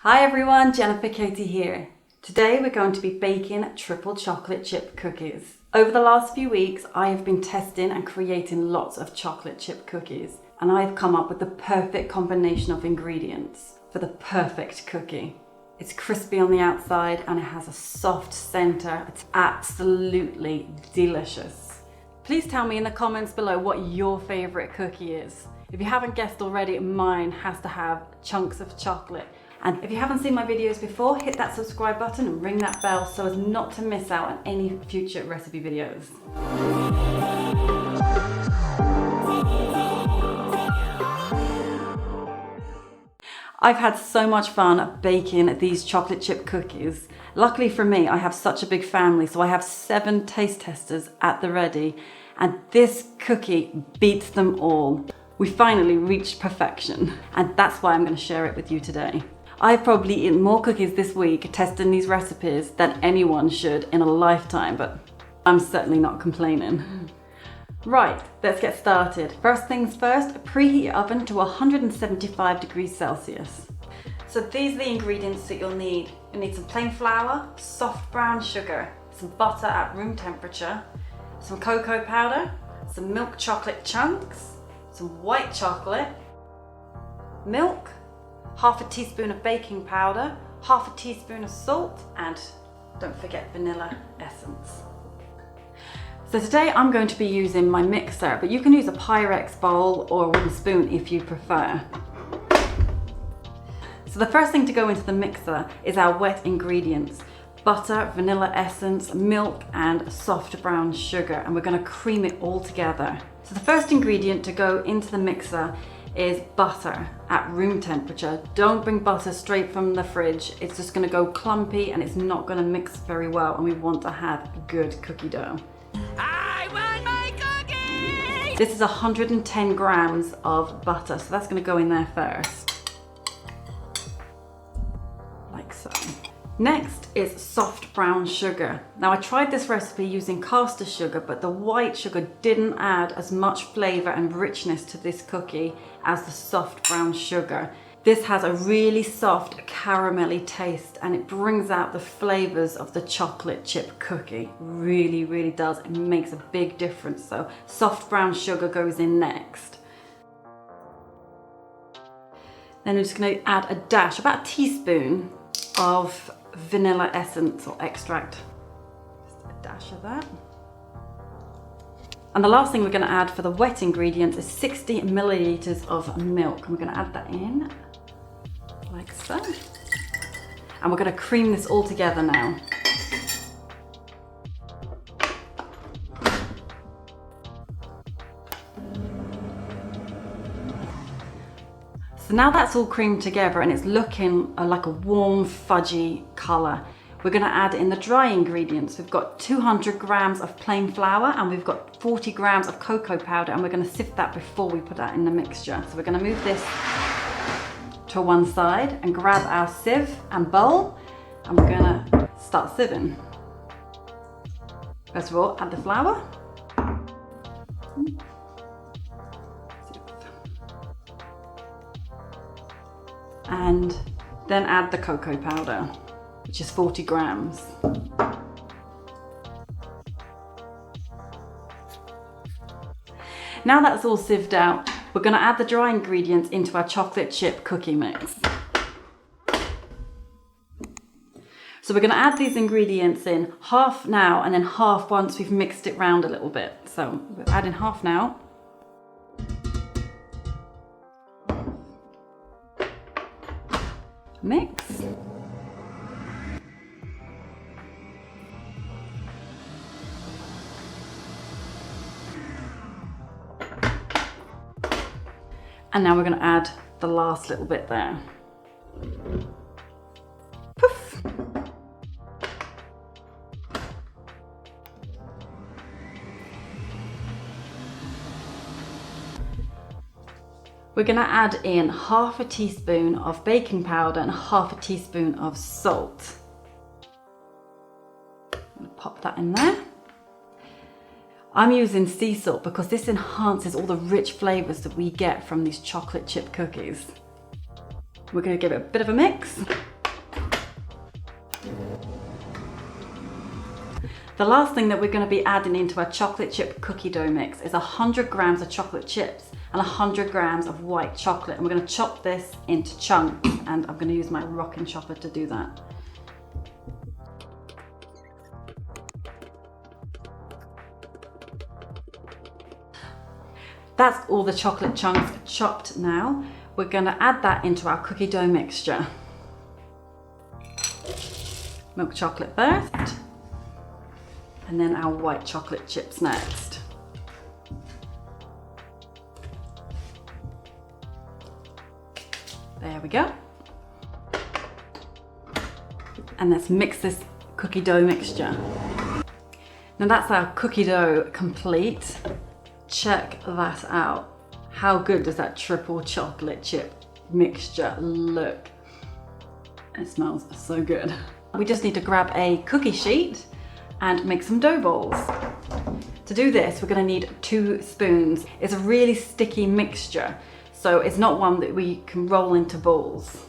Hi everyone, Jennifer Katie here. Today we're going to be baking triple chocolate chip cookies. Over the last few weeks, I have been testing and creating lots of chocolate chip cookies, and I've come up with the perfect combination of ingredients for the perfect cookie. It's crispy on the outside and it has a soft center. It's absolutely delicious. Please tell me in the comments below what your favorite cookie is. If you haven't guessed already, mine has to have chunks of chocolate. And if you haven't seen my videos before, hit that subscribe button and ring that bell so as not to miss out on any future recipe videos. I've had so much fun baking these chocolate chip cookies. Luckily for me, I have such a big family, so I have 7 taste testers at the ready, and this cookie beats them all. We finally reached perfection, and that's why I'm going to share it with you today. I've probably eaten more cookies this week testing these recipes than anyone should in a lifetime, but I'm certainly not complaining. Right, let's get started. First things first, preheat your oven to 175 degrees Celsius. So these are the ingredients that you'll need. You'll need some plain flour, soft brown sugar, some butter at room temperature, some cocoa powder, some milk chocolate chunks, some white chocolate, milk, half a teaspoon of baking powder, half a teaspoon of salt, and don't forget vanilla essence. So today I'm going to be using my mixer, but you can use a Pyrex bowl or a wooden spoon if you prefer. So the first thing to go into the mixer is our wet ingredients: butter, vanilla essence, milk, and soft brown sugar, and we're going to cream it all together. So the first ingredient to go into the mixer is butter at room temperature. Don't bring butter straight from the fridge. It's just going to go clumpy and it's not going to mix very well, and we want to have good cookie dough. I want my cookie! This is 110 grams of butter, so that's going to go in there first, like so. Next is soft brown sugar. Now I tried this recipe using caster sugar, but the white sugar didn't add as much flavor and richness to this cookie as the soft brown sugar. This has a really soft caramelly taste and it brings out the flavors of the chocolate chip cookie. Really, really does. It makes a big difference. So soft brown sugar goes in next. Then I'm just going to add a dash, about a teaspoon of vanilla essence or extract. Just a dash of that. And the last thing we're going to add for the wet ingredients is 60 milliliters of milk. And we're going to add that in like so. And we're going to cream this all together now. So now that's all creamed together and it's looking like a warm fudgy colour. We're going to add in the dry ingredients. We've got 200 grams of plain flour and we've got 40 grams of cocoa powder, and we're going to sift that before we put that in the mixture. So we're going to move this to one side and grab our sieve and bowl, and we're going to start sieving. First of all, add the flour. And then add the cocoa powder, which is 40 grams. Now that's all sieved out, we're going to add the dry ingredients into our chocolate chip cookie mix. So we're going to add these ingredients in half now and then half once we've mixed it round a little bit. So we're adding half now. Mix. And now we're going to add the last little bit there. Poof. We're going to add in half a teaspoon of baking powder and half a teaspoon of salt. I'm going to pop that in there. I'm using sea salt because this enhances all the rich flavors that we get from these chocolate chip cookies. We're going to give it a bit of a mix. The last thing that we're going to be adding into our chocolate chip cookie dough mix is 100 grams of chocolate chips and 100 grams of white chocolate. And we're going to chop this into chunks, and I'm going to use my rocking chopper to do that. That's all the chocolate chunks chopped now. We're going to add that into our cookie dough mixture. Milk chocolate first, and then our white chocolate chips next. There we go. And let's mix this cookie dough mixture. Now that's our cookie dough complete. Check that out. How good does that triple chocolate chip mixture look? It smells so good. We just need to grab a cookie sheet and make some dough balls. To do this, we're going to need 2 spoons. It's a really sticky mixture, so it's not one that we can roll into balls.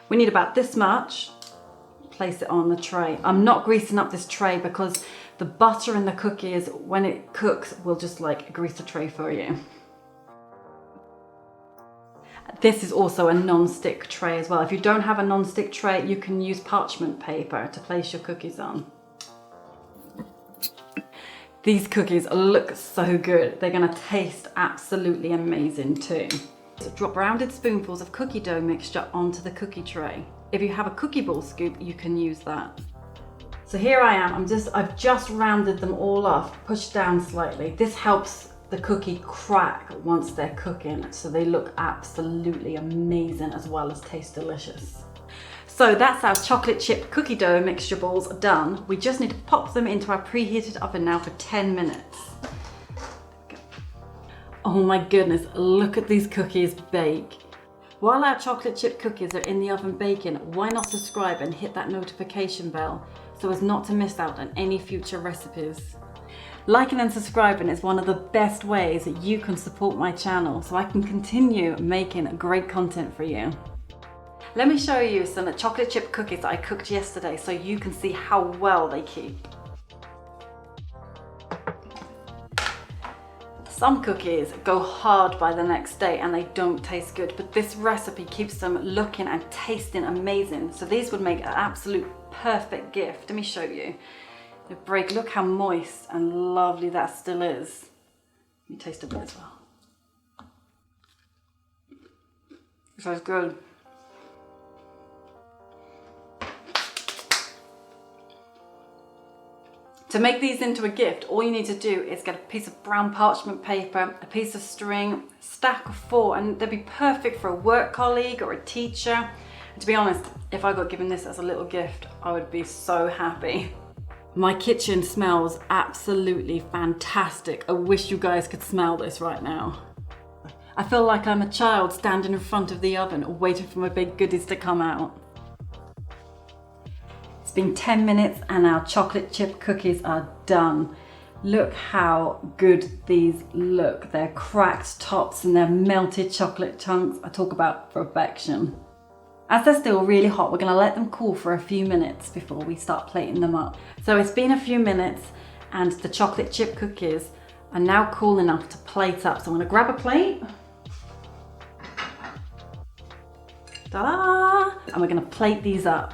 We need about this much. Place it on the tray. I'm not greasing up this tray because the butter in the cookies, when it cooks, will just like grease the tray for you. This is also a non-stick tray as well. If you don't have a non-stick tray, you can use parchment paper to place your cookies on. These cookies look so good. They're gonna taste absolutely amazing too. So drop rounded spoonfuls of cookie dough mixture onto the cookie tray. If you have a cookie ball scoop, you can use that. So here I am, I've just rounded them all off, pushed down slightly. This helps the cookie crack once they're cooking, so they look absolutely amazing as well as taste delicious. So that's our chocolate chip cookie dough mixture balls done. We just need to pop them into our preheated oven now for 10 minutes. Oh my goodness, look at these cookies bake. While our chocolate chip cookies are in the oven baking, why not subscribe and hit that notification bell so as not to miss out on any future recipes. Liking and subscribing is one of the best ways that you can support my channel so I can continue making great content for you. Let me show you some chocolate chip cookies that I cooked yesterday so you can see how well they keep. Some cookies go hard by the next day and they don't taste good, but this recipe keeps them looking and tasting amazing. So these would make an absolute perfect gift. Let me show you. The break, look how moist and lovely that still is. Let me taste a bit as well. It smells good. To make these into a gift, all you need to do is get a piece of brown parchment paper, a piece of string, stack of 4, and they'd be perfect for a work colleague or a teacher. And to be honest, if I got given this as a little gift, I would be so happy. My kitchen smells absolutely fantastic. I wish you guys could smell this right now. I feel like I'm a child standing in front of the oven waiting for my big goodies to come out. It's been 10 minutes and our chocolate chip cookies are done. Look how good these look. They're cracked tops and they're melted chocolate chunks. I talk about perfection. As they're still really hot, we're gonna let them cool for a few minutes before we start plating them up. So it's been a few minutes and the chocolate chip cookies are now cool enough to plate up. So I'm gonna grab a plate. Ta-da! And we're gonna plate these up.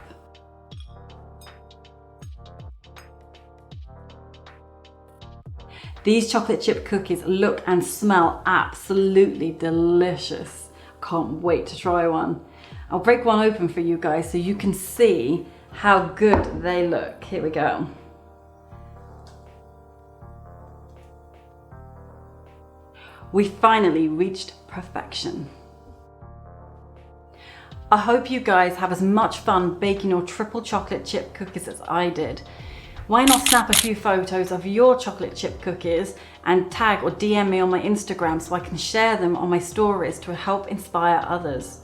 These chocolate chip cookies look and smell absolutely delicious. Can't wait to try one. I'll break one open for you guys so you can see how good they look. Here we go. We finally reached perfection. I hope you guys have as much fun baking your triple chocolate chip cookies as I did. Why not snap a few photos of your chocolate chip cookies and tag or DM me on my Instagram so I can share them on my stories to help inspire others.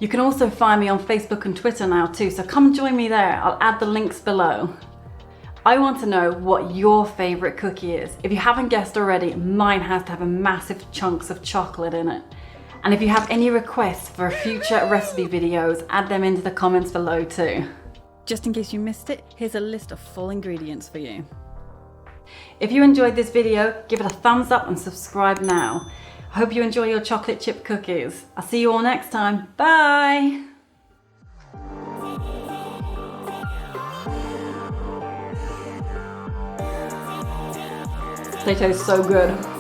You can also find me on Facebook and Twitter now too, so come join me there. I'll add the links below. I want to know what your favorite cookie is. If you haven't guessed already, mine has to have a massive chunks of chocolate in it. And if you have any requests for future recipe videos, add them into the comments below too. Just in case you missed it, here's a list of full ingredients for you. If you enjoyed this video, give it a thumbs up and subscribe now. I hope you enjoy your chocolate chip cookies. I'll see you all next time. Bye! They taste so good.